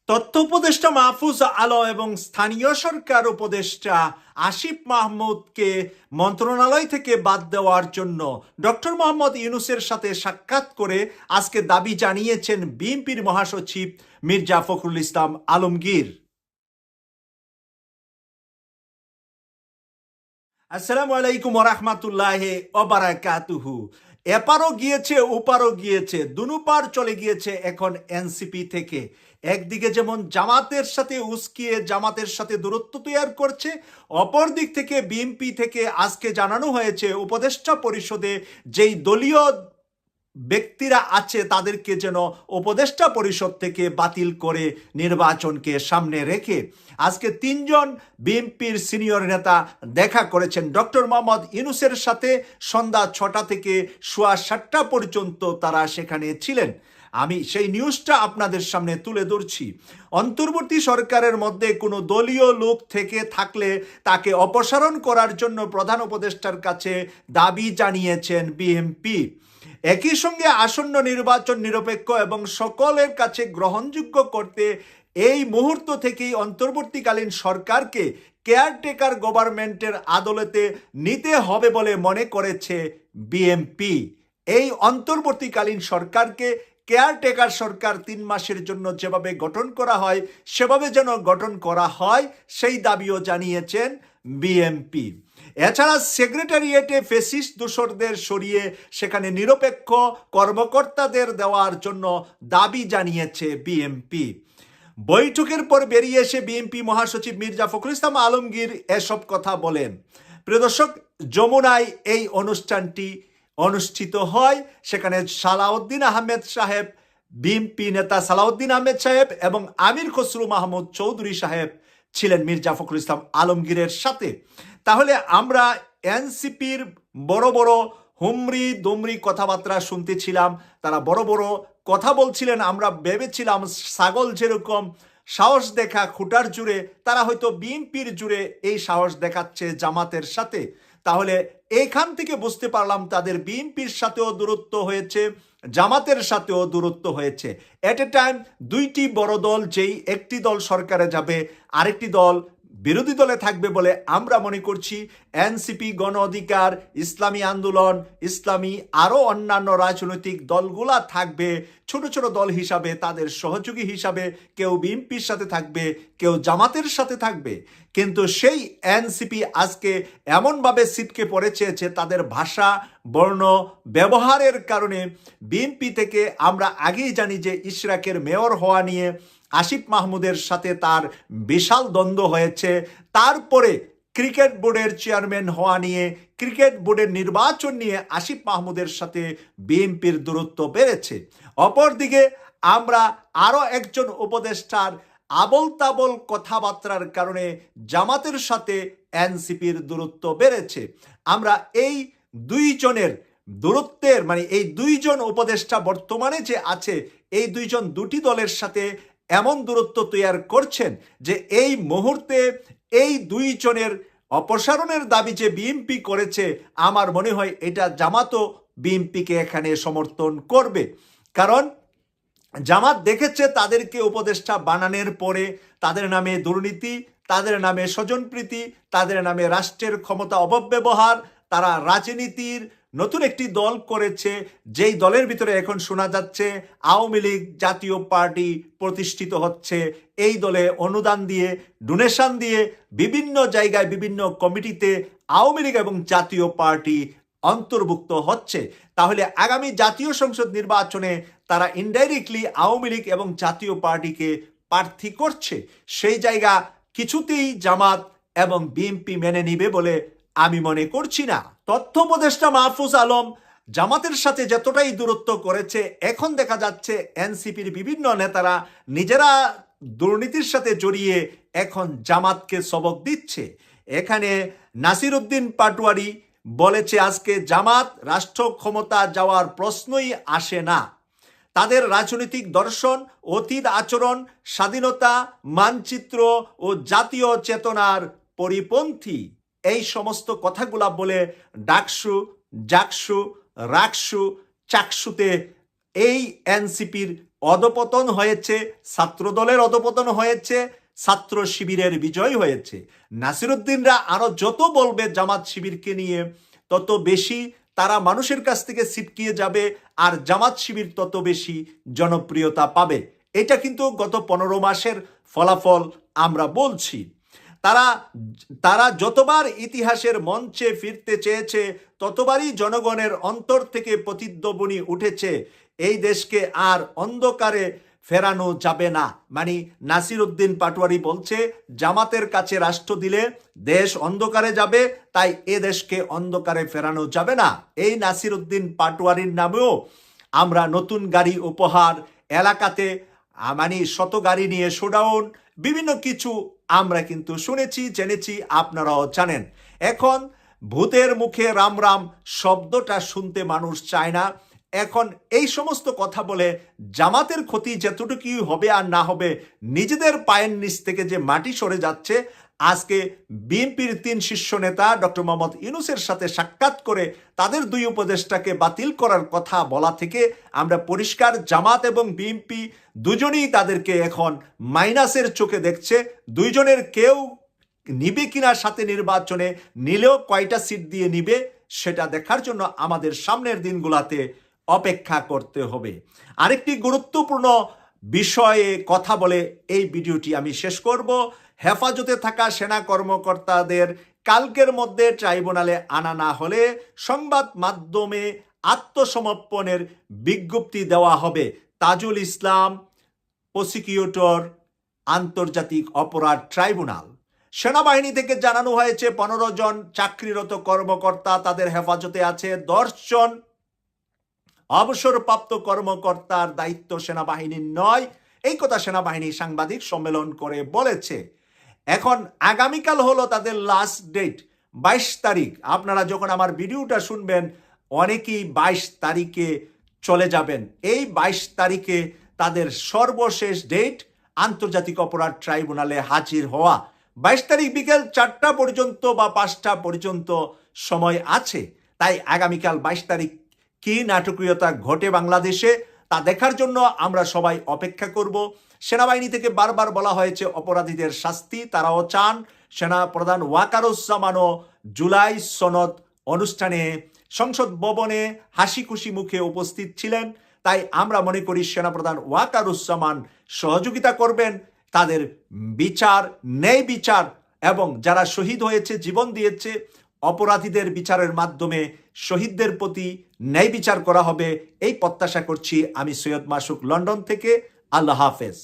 তথ্য উপদেষ্টা মাহফুজ আলম এবং স্থানীয় সরকার উপদেষ্টা আসিফ মাহমুদকে মন্ত্রণালয় থেকে বাদ দেওয়ার জন্য ডক্টর মোহাম্মদ ইউনূসের সাথে সাক্ষাৎ করে আজকে দাবি জানিয়েছেন বিএনপির মহাসচিব মির্জা ফখরুল ইসলাম আলমগীর। আসসালামু আলাইকুম ওয়া রাহমাতুল্লাহি ওয়া বারাকাতুহু। এপারও গিয়েছে ওপারও গিয়েছে, দুনুপার চলে গিয়েছে এখন এনসিপি থেকে। একদিকে যেমন জামাতের সাথে উস্কিয়ে জামাতের সাথে দূরত্ব তৈরি করছে, অপর দিক থেকে বিএনপি থেকে আজকে জানানো হয়েছে উপদেষ্টা পরিষদে যেই দলীয় ব্যক্তিরা আছে তাদেরকে যেন উপদেষ্টা পরিষদ থেকে বাতিল করে নির্বাচনকে সামনে রেখে আজকে তিনজন বিএনপির সিনিয়র নেতা দেখা করেছেন ডক্টর মোহাম্মদ ইউনূসের সাথে। সন্ধ্যা 6টা থেকে সোয়া 7টা পর্যন্ত তারা সেখানে ছিলেন। আমি সেই নিউজটা আপনাদের সামনে তুলে ধরছি। অন্তর্বর্তী সরকারের মধ্যে কোনো দলীয় লোক থেকে থাকলে তাকে অপসারণ করার জন্য প্রধান উপদেষ্টার কাছে দাবি জানিয়েছেন বিএনপি। একই সঙ্গে আসন্ন নির্বাচন নিরপেক্ষ এবং সকলের কাছে গ্রহণযোগ্য করতে এই মুহূর্ত থেকেই অন্তর্বর্তীকালীন সরকারকে কেয়ারটেকার গভর্নমেন্টের আদলতে নিতে হবে বলে মনে করেছে বিএনপি। এই অন্তর্বর্তীকালীন সরকারকে কেয়ারটেকার সরকার 3 মাসের জন্য যেভাবে গঠন করা হয় সেভাবে যেন গঠন করা হয়, সেই দাবিও জানিয়েছেন বিএনপি। এছাড়া সেক্রেটারিয়েটে ফেসিস্ট দূষরদের সরিয়ে সেখানে নিরপেক্ষ কর্মকর্তাদের দেওয়ার জন্য দাবি জানিয়েছে বিএনপি। বৈঠকের পর বেরিয়ে এসে বিএনপি মহাসচিব মির্জা ফখরুল ইসলাম আলমগীর এসব কথা বলেন। প্রিয় দর্শক, যমুনায় এই অনুষ্ঠানটি অনুষ্ঠিত হয়। সেখানে সালাউদ্দিন আহমেদ সাহেব, বিএনপি নেতা সালাউদ্দিন আহমেদ সাহেব এবং আমির খসরু মাহমুদ চৌধুরী সাহেব ছিলেন মির্জা ফখরুল ইসলাম আলমগীরের সাথে। তাহলে আমরা এনসিপির বড় বড় হুমরি দুমরি কথাবার্তা শুনতেছিলাম, তারা বড় বড় কথা বলছিলেন। আমরা ভেবেছিলাম ছাগল যেরকম সাহস দেখা খুঁটার জুড়ে, তারা হয়তো বিএনপির জুড়ে এই সাহস দেখাচ্ছে জামাতের সাথে। তাহলে এইখান থেকে বুঝতে পারলাম তাদের বিএনপির সাথেও দূরত্ব হয়েছে, জামাতের সাথেও দূরত্ব হয়েছে। এট এ টাইম দুইটি বড় দল, যেই একটি দল সরকারে যাবে আরেকটি দল বিরোধী দলে থাকবে বলে আমরা মনে করছি। এনসিপি, গণ অধিকার, ইসলামী আন্দোলন, ইসলামী আরও অন্যান্য রাজনৈতিক দলগুলা থাকবে ছোট ছোট দল হিসাবে, তাদের সহযোগী হিসাবে। কেউ বিএনপির সাথে থাকবে, কেউ জামাতের সাথে থাকবে। কিন্তু সেই এনসিপি আজকে এমনভাবে ছিটকে পড়েছে যে তাদের ভাষা বর্ণ ব্যবহারের কারণে বিএনপি থেকে আমরা আগেই জানি যে ইশরাকের মেয়র হওয়া নিয়ে আসিফ মাহমুদের সাথে তার বিশাল দ্বন্দ্ব হয়েছে। তারপরে ক্রিকেট বোর্ডের চেয়ারম্যান হওয়া নিয়ে, ক্রিকেট বোর্ডের নির্বাচন নিয়ে আসিফ মাহমুদের সাথে বিএনপির দূরত্ব বেড়েছে। অপরদিকে আমরা আরও একজন উপদেষ্টার আবল তাবল কথাবার্তার কারণে জামাতের সাথে এনসিপির দূরত্ব বেড়েছে। আমরা এই দুইজনের দূরত্বের এই দুইজন উপদেষ্টা বর্তমানে যে আছে, এই দুইজন দুটি দলের সাথে এমন দূরত্ব তৈরি করছেন যে এই মুহূর্তে এই দুইজনের অপসারণের দাবি যে বিএনপি করেছে, আমার মনে হয় এটা জামাতও বিএনপিকে এখানে সমর্থন করবে। কারণ জামাত দেখেছে তাদেরকে উপদেষ্টা বানানোর পরে তাদের নামে দুর্নীতি, তাদের নামে স্বজনপ্রীতি, তাদের নামে রাষ্ট্রের ক্ষমতা অপব্যবহার, তারা রাজনীতির নতুন একটি দল করেছে, যেই দলের ভিতরে এখন শোনা যাচ্ছে আওয়ামী লীগ জাতীয় পার্টি প্রতিষ্ঠিত হচ্ছে। এই দলে অনুদান দিয়ে, ডোনেশন দিয়ে বিভিন্ন জায়গায় বিভিন্ন কমিটিতে আওয়ামী লীগ এবং জাতীয় পার্টি অন্তর্ভুক্ত হচ্ছে। তাহলে আগামী জাতীয় সংসদ নির্বাচনে তারা ইনডাইরেক্টলি আওয়ামী লীগ এবং জাতীয় পার্টিকে প্রার্থী করছে। সেই জায়গা কিছুতেই জামাত এবং বিএনপি মেনে নিবে বলে আমি মনে করছি না। তথ্য উপদেষ্টা মাহফুজ আলম জামাতের সাথে যতটাই দূরত্ব করেছে, এখন দেখা যাচ্ছে এনসিপির বিভিন্ন নেতারা নিজেরা দুর্নীতির সাথে জড়িয়ে এখন জামাতকে সবক দিচ্ছে। এখানে নাসির উদ্দিন পাটোয়ারি বলেছে আজকে জামাত রাষ্ট্র ক্ষমতা যাওয়ার প্রশ্নই আসে না। তাদের রাজনৈতিক দর্শন, অতীত আচরণ, স্বাধীনতা মানচিত্র ও জাতীয় চেতনার পরিপন্থী। এই সমস্ত কথাগুলা বলে ডাকসু, জাকসু, রাকসু, চাকসুতে এই এনসিপির অধপতন হয়েছে, ছাত্রদলের অধপতন হয়েছে, ছাত্র শিবিরের বিজয় হয়েছে। নাসিরুদ্দিনরা আরো যত বলবে জামাত শিবিরকে নিয়ে, তত বেশি তারা মানুষের কাছ থেকে ছিটকিয়ে যাবে, আর জামাত শিবির তত বেশি জনপ্রিয়তা পাবে। এটা কিন্তু গত 15 মাসের ফলাফল আমরা বলছি। তারা তারা যতবার ইতিহাসের মঞ্চে ফিরতে চেয়েছে, ততবারই জনগণের অন্তর থেকে প্রতিধ্বনি উঠেছে, এই দেশকে আর অন্ধকারে ফেরানো যাবে না। মানে নাসিরুদ্দিন পাটোয়ারি বলছে, জামাতের কাছে রাষ্ট্র দিলে দেশ অন্ধকারে যাবে, তাই এ দেশকে অন্ধকারে ফেরানো যাবে না। এই নাসিরুদ্দিন পাটোয়ারির নামেও আমরা নতুন গাড়ি উপহার, এলাকাতে মানে শত গাড়ি নিয়ে শোডাউন, বিভিন্ন কিছু আমরা কিন্তু শুনেছি, জেনেছি, আপনারাও জানেন। এখন ভূতের মুখে রাম রাম শব্দটা শুনতে মানুষ চায় না। এখন এই সমস্ত কথা বলে জামাতের ক্ষতি যতটুকুই হবে আর না হবে, নিজেদের পায়ের নিচ থেকে যে মাটি সরে যাচ্ছে। আজকে বিএনপির 3 শীর্ষ নেতা ডক্টর মোহাম্মদ ইউনূসের সাথে সাক্ষাৎ করে তাদের 2 উপদেষ্টাকে বাতিল করার কথা বলা থেকে আমরা পরিষ্কার জামাত এবং বিএনপি দুজনেই তাদেরকে এখন মাইনাসের চোখে দেখছে। দুইজনের কেউ নিবে কিনা সাথে নির্বাচনে, নিলেও কয়টা সিট দিয়ে নিবে সেটা দেখার জন্য আমাদের সামনের দিনগুলোতে অপেক্ষা করতে হবে। আরেকটি গুরুত্বপূর্ণ বিষয়ে কথা বলে এই ভিডিওটি আমি শেষ করব। হেফাজতে থাকা সেনা কর্মকর্তাদের কালকের মধ্যে ট্রাইব্যুনালে আনা না হলে সংবাদ মাধ্যমে আত্মসমর্পণের বিজ্ঞপ্তি দেওয়া হবে। তাজুল ইসলাম, প্রসিকিউটর, আন্তর্জাতিক অপরাধ ট্রাইব্যুনাল। সেনাবাহিনী থেকে জানানো হয়েছে 15 জন চাকরিরত কর্মকর্তা তাদের হেফাজতে আছে। 10 জন অবসরপ্রাপ্ত কর্মকর্তার দায়িত্ব সেনাবাহিনীর নয়, এই কথা সেনাবাহিনী সাংবাদিক সম্মেলন করে বলেছে। এখন আগামীকাল হলো তাদের লাস্ট ডেট, 22 তারিখ। আপনারা যখন আমার ভিডিওটা শুনবেন, অনেকেই 22 তারিখে চলে যাবেন। এই 22 তারিখে তাদের সর্বশেষ ডেট আন্তর্জাতিক অপরাধ ট্রাইব্যুনালে হাজির হওয়া। 22 তারিখ বিকেল 4টা পর্যন্ত বা 5টা পর্যন্ত সময় আছে। তাই আগামীকাল 22 তারিখ কি নাটকীয়তা ঘটে বাংলাদেশে তা দেখার জন্য আমরা সবাই অপেক্ষা করব। সেনাবাহিনী থেকে বারবার বলা হয়েছে অপরাধীদের শাস্তি তারাও চান। সেনা প্রধান ওয়াকারুজ্জামানও জুলাই সনদ অনুষ্ঠানে সংসদ ভবনে হাসি খুশি মুখে উপস্থিত ছিলেন। তাই আমরা মনে করি সেনাপ্রধান ওয়াকারুজ্জামান সহযোগিতা করবেন তাদের বিচার, ন্যায় বিচার, এবং যারা শহীদ হয়েছে, জীবন দিয়েছে, অপরাধীদের বিচারের মাধ্যমে শহীদদের প্রতি ন্যায় বিচার করা হবে, এই প্রত্যাশা করছি। আমি সৈয়দ মাসুক, লন্ডন থেকে। আল্লাহ হাফেজ।